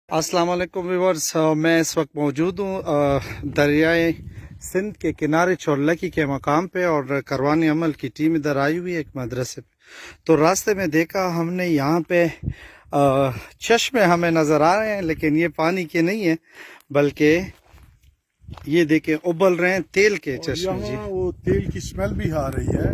अस्सलाम वालेकुम व्यूअर्स, मैं इस वक्त मौजूद हूँ दरियाए सिंध के किनारे चौलकी के मकाम पे और करवानी अमल की टीम इधर आई हुई है एक मदरसे पे। तो रास्ते में देखा हमने यहाँ पे चश्मे हमें नज़र आ रहे हैं, लेकिन ये पानी के नहीं है बल्कि ये देखें उबल रहे हैं तेल के चश्मे जी। वो तेल की स्मेल भी आ रही है।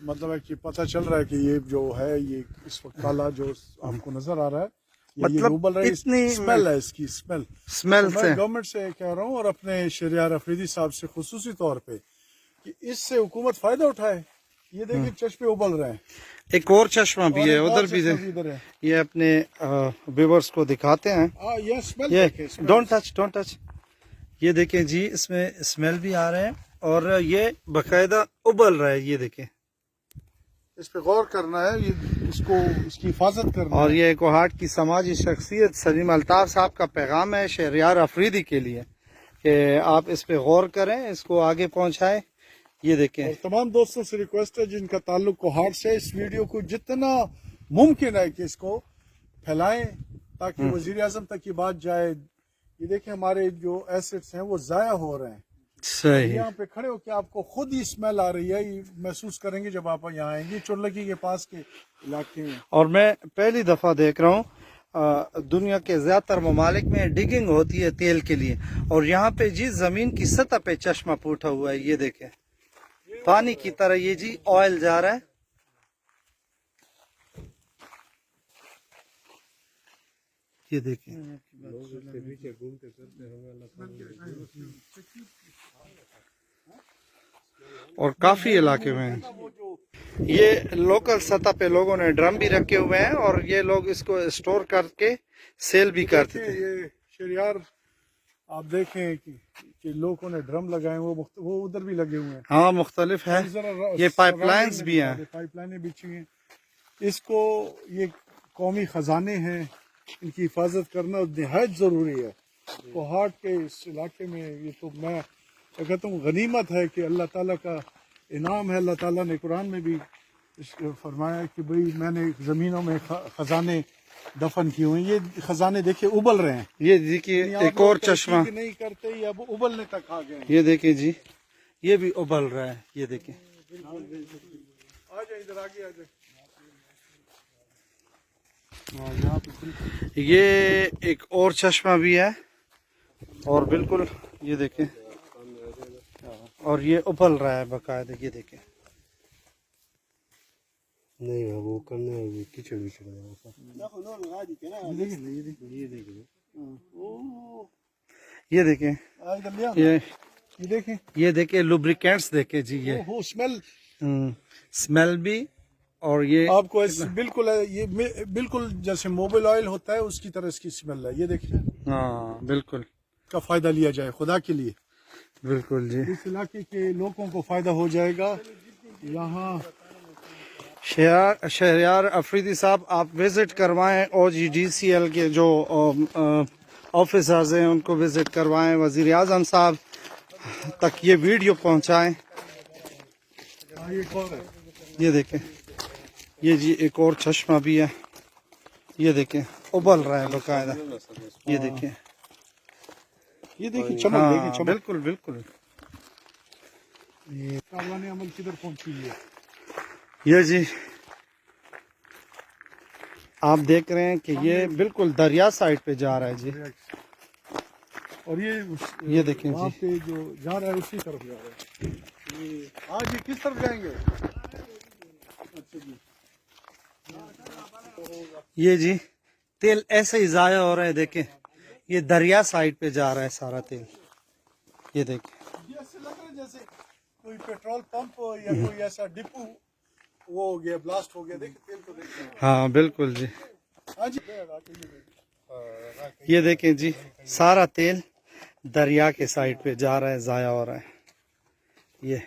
मतलब है कि पता चल रहा है कि ये जो है ये इस वक्त काला जो आपको नजर आ रहा है मतलब उबल रहा है, इतनी स्मेल है इसकी स्मेल से मैं गवर्नमेंट से कह रहा हूँ और अपने शहरियार अफरीदी साहब से खुसूसी तौर पे कि इससे हुकूमत फायदा उठाए। ये देखिए चश्मे उबल रहे हैं, एक और चश्मा भी है उधर भी इधर है। ये अपने व्यूअर्स को दिखाते हैं। ये स्मेल ये देखिए, डोंट टच। ये देखें जी, इसमें स्मेल भी आ रहे हैं और ये बकायदा उबल रहा है। ये देखें, इस पे गौर करना है, ये इसको इसकी हिफाजत करना और है। ये कोहाट की समाजी शख्सियत सलीम अल्ताफ साहब का पैगाम है शहरियार अफरीदी के लिए कि आप इस पे गौर करें, इसको आगे पहुंचाएं। ये देखें, और तमाम दोस्तों से रिक्वेस्ट है जिनका ताल्लुक कोहाट से, इस वीडियो को जितना मुमकिन है कि इसको फैलाएं ताकि वजीर आजम तक की बात जाए। ये देखें हमारे जो एसेट्स हैं वो जाया हो रहे हैं। सही। यहाँ पे खड़े होकर आपको खुद ही स्मेल आ रही है, ये महसूस करेंगे जब आप यहाँ आएंगे चुरलकी के पास के इलाके में। और मैं पहली दफा देख रहा हूँ दुनिया के ज्यादातर ममालिक में डिगिंग होती है तेल के लिए, और यहाँ पे जी जमीन की सतह पे चश्मा फूटा हुआ है। ये देखें, पानी की तरह ये जी ऑयल जा रहा है। ये देखें, और काफी इलाके में है। ये लोकल सतह पे लोगों ने ड्रम भी रखे हुए हैं और ये लोग इसको स्टोर करके सेल भी करते थे। ये शहरियार आप देखें कि लोगों ने ड्रम लगाए, वो उधर भी लगे हुए हैं। हाँ, मुख्तलिफ है। ये पाइपलाइंस भी हैं, पाइपलाइनें बिछी हैं। इसको ये कौमी खजाने हैं, इनकी हिफाजत करना निहायत ज़रूरी है। कोहाट के इस इलाके में ये तो मैं कहता हूँ गनीमत है कि अल्लाह ताला का इनाम है। अल्लाह ताला ने कुरान में भी फरमाया कि भाई मैंने ज़मीनों में खजाने दफन किए हुए हैं। ये खजाने देखिए उबल रहे हैं। ये देखिए एक और चश्मा नहीं करते, ये अब उबलने तक आ गए। ये देखिए जी, ये भी उबल रहा है। ये देखिए, आ जाए इधर, आगे आ जाए। ये एक और चश्मा भी है और बिल्कुल ये देखें, और ये उबल रहा है बकायदा। ये देखें, नहीं है वो करने कीचड़ ये देखें, ये देखें लुब्रिकेंट्स देखें जी। ये स्मेल स्मेल भी, और ये आपको बिल्कुल है, ये बिल्कुल जैसे मोबाइल ऑयल होता है उसकी तरह इसकी स्मेल है। ये देखिए, हाँ बिल्कुल, का फायदा लिया जाए खुदा के लिए। बिल्कुल जी, इस इलाके के लोगों को फायदा हो जाएगा। यहाँ शहरियार अफरीदी साहब, आप विजिट करवाएं OGDCL के जो ऑफिसर्स हैं उनको विजिट करवाएं, वजीर आजम साहब तक ये वीडियो पहुंचाएं। ये देखें, ये जी एक और चश्मा भी है। ये देखें उबल रहा है बकायदा। ये देखें, चमक, हाँ, देखिए चमक। बिल्कुल बिल्कुल। ये कारवाने अमल किधर पहुंची है? ये जी आप देख रहे हैं कि ये बिल्कुल दरिया साइड पे जा रहा है जी। और ये देखें वहाँ जी, पे जो जा रहा है उसी तरफ जा रहा है। आज ये किस तरफ जाएंगे? अच्छा जी, ये जी तेल ऐसे ही जाया हो रहा है। देखें, ये दरिया साइड पे जा रहा है सारा तेल। ये देखें, ये ऐसे लग रहा है जैसे कोई पेट्रोल पंप या कोई ऐसा डिपो वो हो गया, ब्लास्ट हो गया। देखिए तेल को देखिए। हाँ बिल्कुल जी। हाँ जी, ये देखें जी, सारा तेल दरिया के साइड पे जा रहा है, जाया हो रहा है। ये